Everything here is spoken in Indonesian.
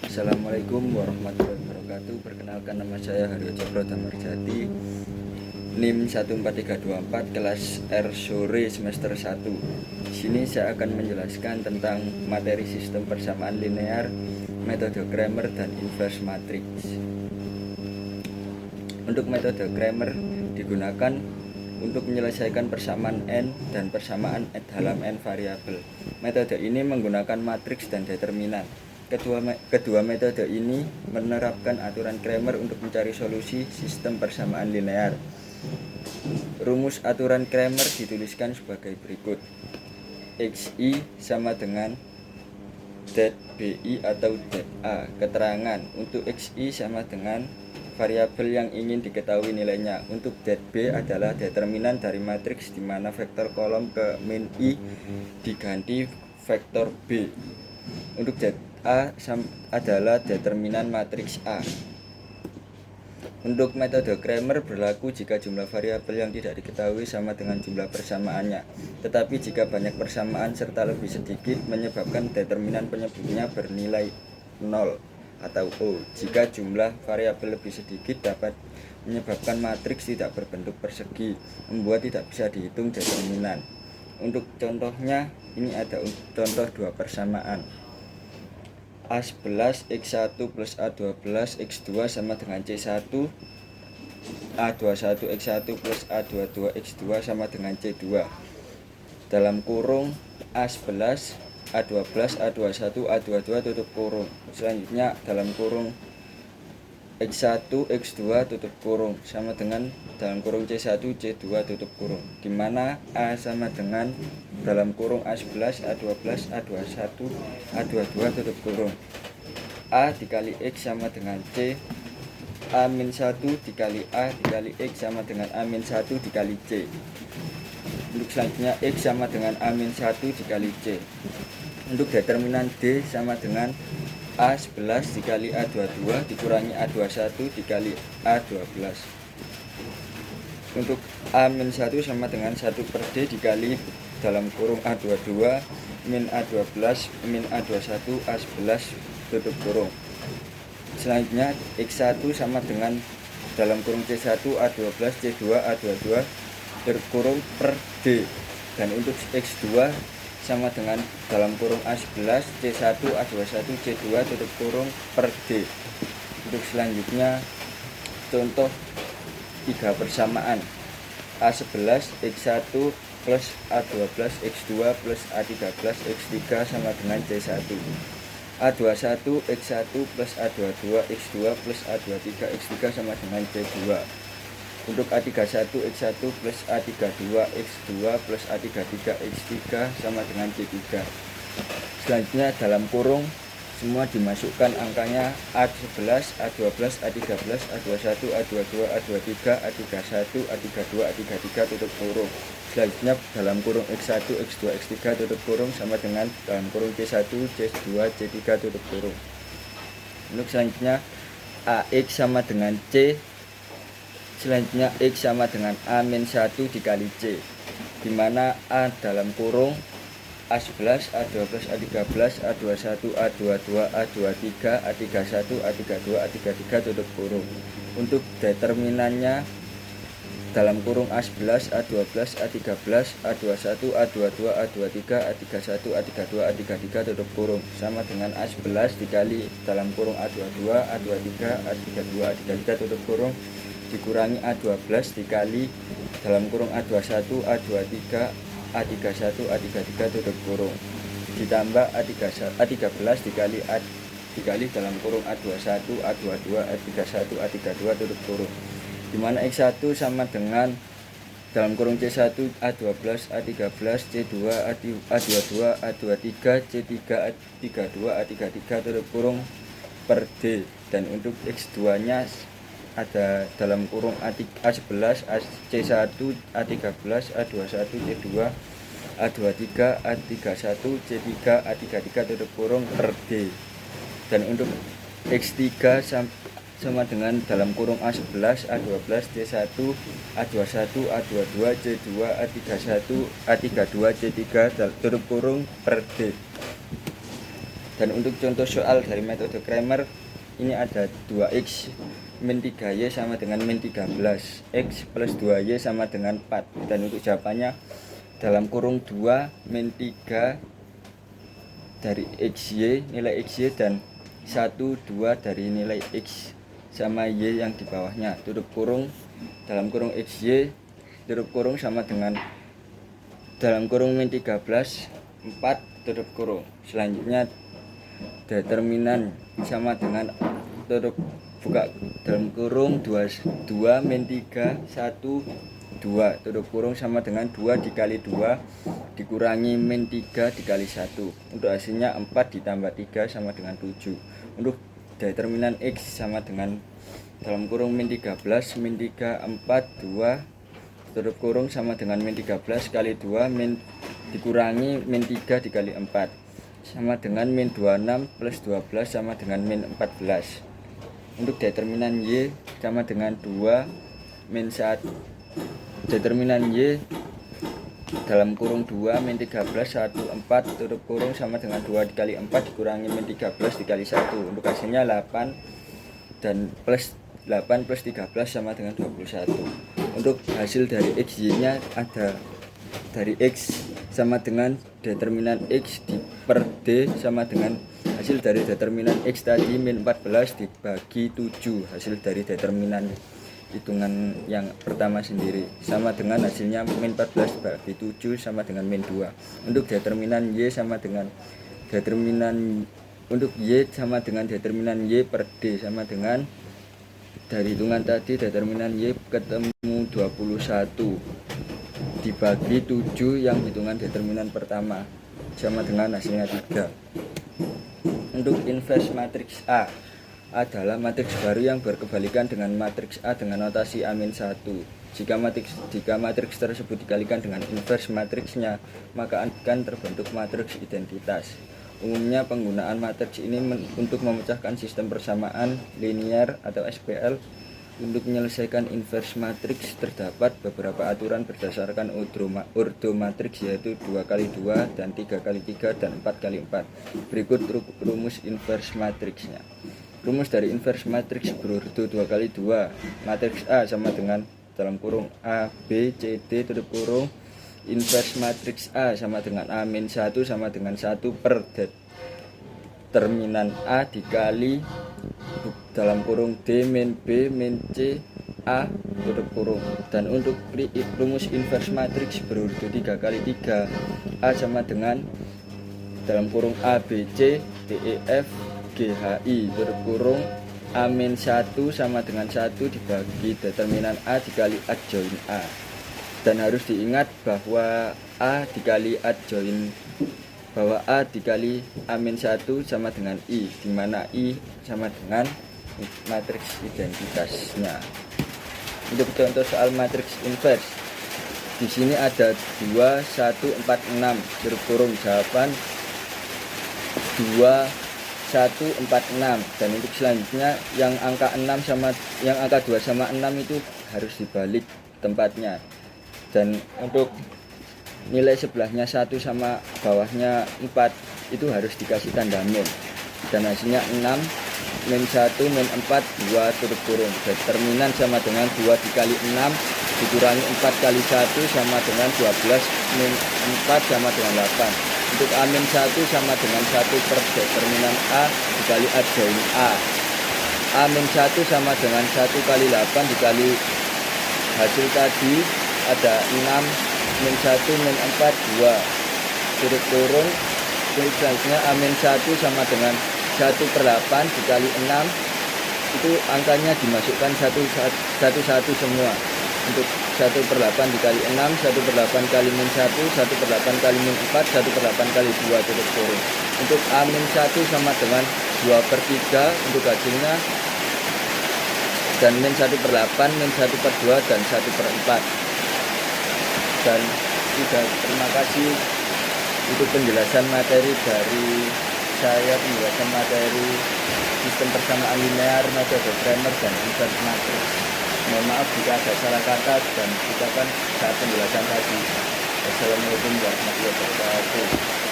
Assalamualaikum warahmatullahi wabarakatuh. Perkenalkan, nama saya Haryo Cokro Damarjati, NIM 14324, kelas R sore semester 1. Di sini saya akan menjelaskan tentang materi sistem persamaan linear, metode Cramer dan inverse matrix. Untuk metode Cramer digunakan untuk menyelesaikan persamaan n dan persamaan dalam n variabel. Metode ini menggunakan matriks dan determinan. Kedua metode ini menerapkan aturan Cramer untuk mencari solusi sistem persamaan linear. Rumus aturan Cramer dituliskan sebagai berikut. Xi sama dengan det bi atau det a. Keterangan untuk Xi sama dengan variabel yang ingin diketahui nilainya. Untuk det b adalah determinan dari matriks di mana vektor kolom ke min i diganti vektor b. Untuk det a adalah determinan matriks A. Untuk metode Cramer berlaku jika jumlah variabel yang tidak diketahui sama dengan jumlah persamaannya. Tetapi jika banyak persamaan serta lebih sedikit menyebabkan determinan penyebutnya bernilai 0 atau O. Jika jumlah variabel lebih sedikit dapat menyebabkan matriks tidak berbentuk persegi, membuat tidak bisa dihitung determinan. Untuk contohnya, ini ada contoh dua persamaan. A11 X1 plus A12 X2 sama dengan C1, A21 X1 plus A22 X2 sama dengan C2. Dalam kurung A11 A12 A21 A22 tutup kurung. Selanjutnya dalam kurung X1 X2 tutup kurung sama dengan dalam kurung C1 C2 tutup kurung, dimana A sama dengan dalam kurung A11 A12 A21 A22 tutup kurung. A dikali X sama dengan C, A-1 dikali A dikali X sama dengan A-1 dikali C. Untuk selanjutnya X sama dengan A-1 dikali C. Untuk determinan D sama dengan A11 dikali A22 dikurangi A21 dikali A12. Untuk A-1 sama dengan 1 per D dikali dalam kurung A22 min A12 min A21 A11 tutup kurung. Selanjutnya X1 sama dengan dalam kurung C1 A12 C2 A22 berkurung per D. Dan untuk X2 sama dengan dalam kurung A11 C1 A21 C2 tutup kurung per D. Untuk selanjutnya contoh 3 persamaan. A11 X1 plus A12 X2 plus A13 X3 sama dengan C1. A21 X1 plus A22 X2 plus A23 X3 sama dengan C2. Untuk A31 X1 plus A32 X2 plus A33 X3 sama dengan C3. Selanjutnya dalam kurung semua dimasukkan angkanya A11, A12, A13, A21, A22, A23, A31, A32, A33 tutup kurung. Selanjutnya dalam kurung X1, X2, X3 tutup kurung sama dengan dalam kurung C1, C2, C3 tutup kurung. Untuk selanjutnya AX sama dengan C. Selanjutnya X sama dengan A-1 dikali C, dimana A dalam kurung A11, A12, A13, A21, A22, A23, A31, A32, A33 tutup kurung. Untuk determinannya dalam kurung A11, A12, A13, A21, A22, A23, A31, A32, A33 tutup kurung sama dengan A11 dikali dalam kurung A22, A23, A32, A33 tutup kurung dikurangi A12 dikali dalam kurung A21, A23, A31, A33 tutup kurung ditambah A13 dikali dalam kurung A21, A22, A31, A32 tutup kurung, dimana X1 sama dengan dalam kurung C1 A12, A13, C2, A22, A23, C3, A32, A33 tutup kurung per D. Dan untuk X2 nya ada dalam kurung A11, C1, A13, A21, C2, A23, A31, C3, A33 tutup kurung per D. Dan untuk X3 sama dengan dalam kurung A11, A12, C1, A21, A22, C2, A31, A32, C3 tutup kurung per D. Dan untuk contoh soal dari metode Cramer ini ada 2x min 3y sama dengan min 13, x plus 2y sama dengan 4. Dan untuk jawabannya dalam kurung 2 min 3 dari xy, nilai xy, dan 1 2 dari nilai x sama y yang di bawahnya, tutup kurung, dalam kurung xy, tutup kurung sama dengan dalam kurung min 13 4 tutup kurung. Selanjutnya determinan sama dengan tutup buka dalam kurung 2 min 3 1 2 tutup kurung sama dengan 2 dikali 2 dikurangi min 3 dikali 1. Untuk hasilnya 4 ditambah 3 sama dengan 7. Untuk determinan x sama dengan dalam kurung min 13 min 3 4 2 tutup kurung sama dengan min 13 kali 2 min dikurangi min 3 dikali 4 sama dengan min 26 plus 12 sama dengan min 14. Untuk determinan y sama dengan 2 min 1, determinan y dalam kurung 2 min 13 1 4 tutup kurung sama dengan 2 dikali 4 dikurangi min 13 dikali 1. Untuk hasilnya 8 dan plus 8 plus 13 sama dengan 21. Untuk hasil dari xy nya ada dari x sama dengan determinan x per d sama dengan hasil dari determinan x tadi min 14 dibagi 7, hasil dari determinan hitungan yang pertama sendiri sama dengan hasilnya min 14 bagi 7 sama dengan min 2. Untuk determinan y sama dengan determinan untuk y sama dengan determinan y per d sama dengan dari hitungan tadi determinan y ketemu 21 dibagi 7 yang hitungan determinan pertama sama dengan hasilnya 3. Untuk inverse matriks A adalah matriks baru yang berkebalikan dengan matriks A dengan notasi A-1. Jika matriks tersebut dikalikan dengan inverse matriksnya, maka akan terbentuk matriks identitas. Umumnya penggunaan matriks ini untuk memecahkan sistem persamaan linear atau SPL. Untuk menyelesaikan inverse matriks terdapat beberapa aturan berdasarkan ordo matriks, yaitu 2x2 dan 3x3 dan 4x4. Berikut rumus inverse matriksnya. Rumus dari inverse matriks berordo 2x2. Matriks A sama dengan dalam kurung A, B, C, D tutup kurung. Inverse matriks A sama dengan A-1 sama dengan 1 per determinan A dikali dalam kurung D min B min C A tutup kurung. Dan untuk rumus inverse matriks berordo 3x3, A sama dengan dalam kurung A B C D E F G H I tutup kurung A-1 sama dengan 1 dibagi determinan A dikali adjoin A. Dan harus diingat bahwa A dikali adjoin bahwa A dikali A-1 sama dengan I, di mana I sama dengan matriks identitasnya. Untuk contoh soal matriks inverse, di sini ada 2 1 4 6 tutup kurung, jawaban 2 1 4 6. Dan untuk selanjutnya yang angka 6 sama yang angka 2 sama 6 itu harus dibalik tempatnya. Dan untuk nilai sebelahnya 1 sama bawahnya 4 itu harus dikasih tanda min. Dan hasilnya 6 min 1 min 4 2 tutup kurung. Determinan sama dengan 2 dikali 6 dikurangi 4 kali 1 sama dengan 12 min 4 sama dengan 8. Untuk A-1 sama dengan 1 per determinan A dikali adjoin A. A-1 sama dengan 1 kali 8 dikali hasil tadi ada 6 min 1 min 4 2 tutup kurung. Selanjutnya A-1 sama dengan 1 per 8 dikali 6, itu angkanya dimasukkan satu semua. Untuk 1 per 8 dikali 6, 1 per 8 kali min 1, 1 per 8 kali min 4, 1 per 8 kali 2 tutup kurung. Untuk A-1 sama dengan 2 per 3 untuk hasilnya, dan min 1 per 8, min 1 per 2, dan 1 per 4. Dan terima kasih untuk penjelasan materi dari saya, penjelasan materi sistem persamaan linear, metode Cramer, dan inverse matriks. Mohon maaf jika ada salah kata dan ucapan saat penjelasan tadi. Wassalamualaikum warahmatullahi wabarakatuh.